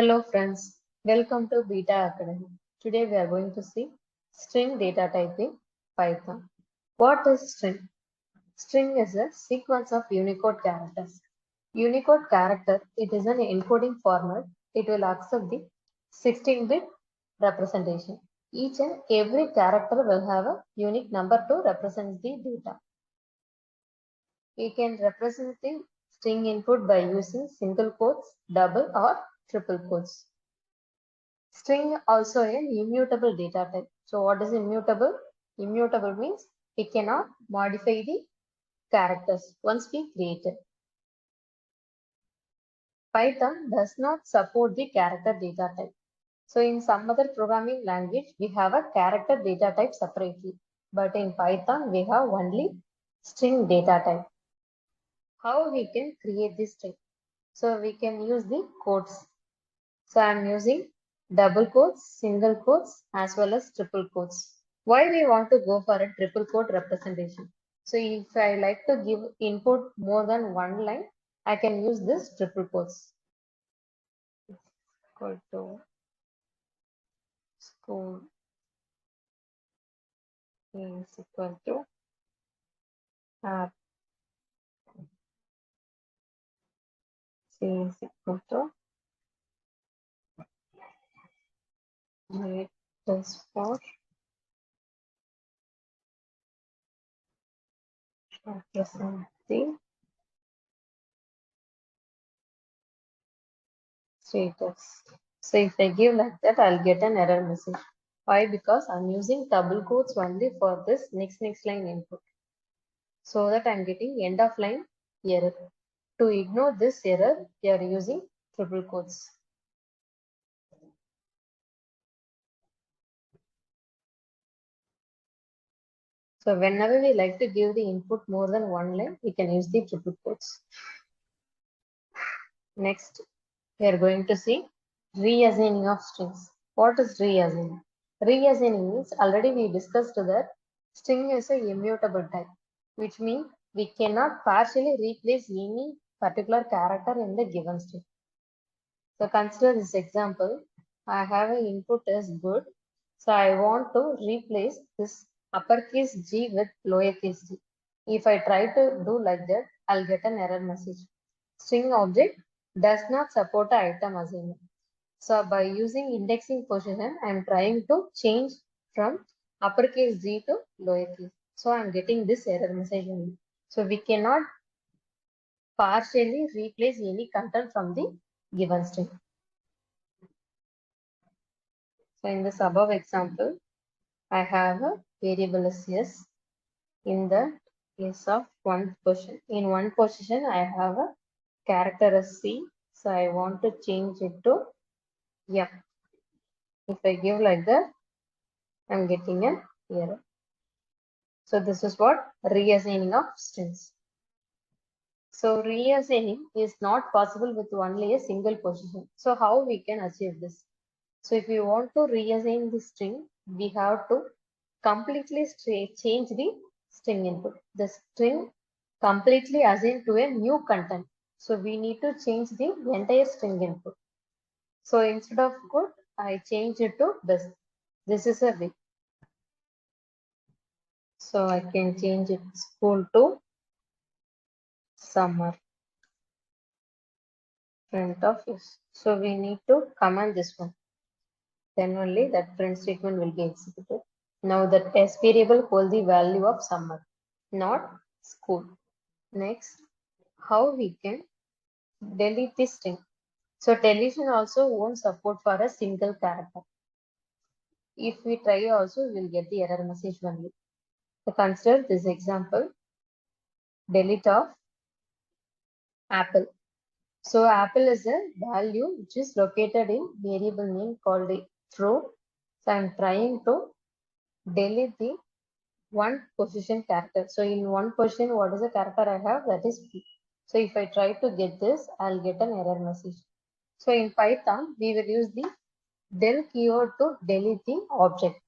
Hello friends, welcome to BITA Academy. Today we are going to see string data type in Python. What is string? String is a sequence of Unicode characters. Unicode character, it is an encoding format. It will accept the 16-bit representation. Each and every character will have a unique number to represent the data. We can represent the string input by using single quotes, double or triple quotes. String also an immutable data type. So what is immutable? Immutable means we cannot modify the characters once we create it. Python does not support the character data type. So in some other programming language, we have a character data type separately. But in Python, we have only string data type. How we can create this string? So we can use the quotes. So I'm using double quotes, single quotes, as well as triple quotes. Why we want to go for a triple quote representation? So if I like to give input more than one line, I can use this triple quotes. Equal to school is equal to app C is equal to greatest for represent the status. So if I give like that, I'll get an error message. Why? Because I'm using double quotes only for this next line input. So that I'm getting end of line error. To ignore this error, we are using triple quotes. So whenever we like to give the input more than one line, we can use the triple quotes. Next, we are going to see reassigning of strings. What is reassigning? Reassigning means already we discussed that string is a immutable type, which means we cannot partially replace any particular character in the given string. So consider this example. I have an input as good. So I want to replace this uppercase G with lowercase g. If I try to do like that, I'll get an error message. String object does not support an item assignment. So by using indexing position, I'm trying to change from uppercase G to lowercase. So I'm getting this error message only. So we cannot partially replace any content from the given string. So in this above example, I have a variable as yes. In the case of one position, in one position, I have a character as C. So I want to change it to M. If I give like that, I'm getting an error. So this is what reassigning of strings. So reassigning is not possible with only a single position. So how we can achieve this? So if we want to reassign the string, we have to completely change the string input. The string completely assigned to a new content. So we need to change the entire string input. So instead of good, I change it to best. This is a way. So I can change it school to summer. Print of yes. So we need to comment this one. Then only that print statement will be executed. Now that S variable hold the value of summer, not school. Next, how we can delete this string. So deletion also won't support for a single character. If we try also, we will get the error message only. So consider this example, delete of apple. So apple is a value which is located in variable name called true. So I'm trying to delete the one position character. So in one position, what is the character I have? That is P. So if I try to get this, I'll get an error message. So in Python, we will use the del keyword to delete the object.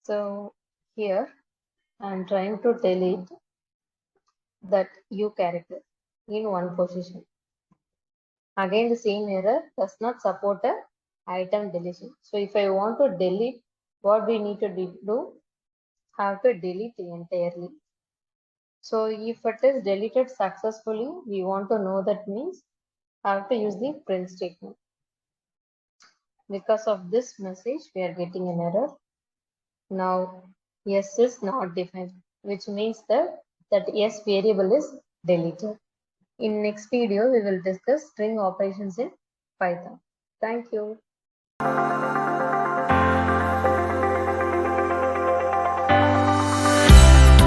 So here I'm trying to delete that U character in one position. Again, the same error does not support a item deletion. So if I want to delete, what we need to do, have to delete entirely. So if it is deleted successfully, we want to know that means have to use the print statement. Because of this message, we are getting an error. Now, yes is not defined, which means that yes variable is deleted. In next video, we will discuss string operations in Python. Thank you.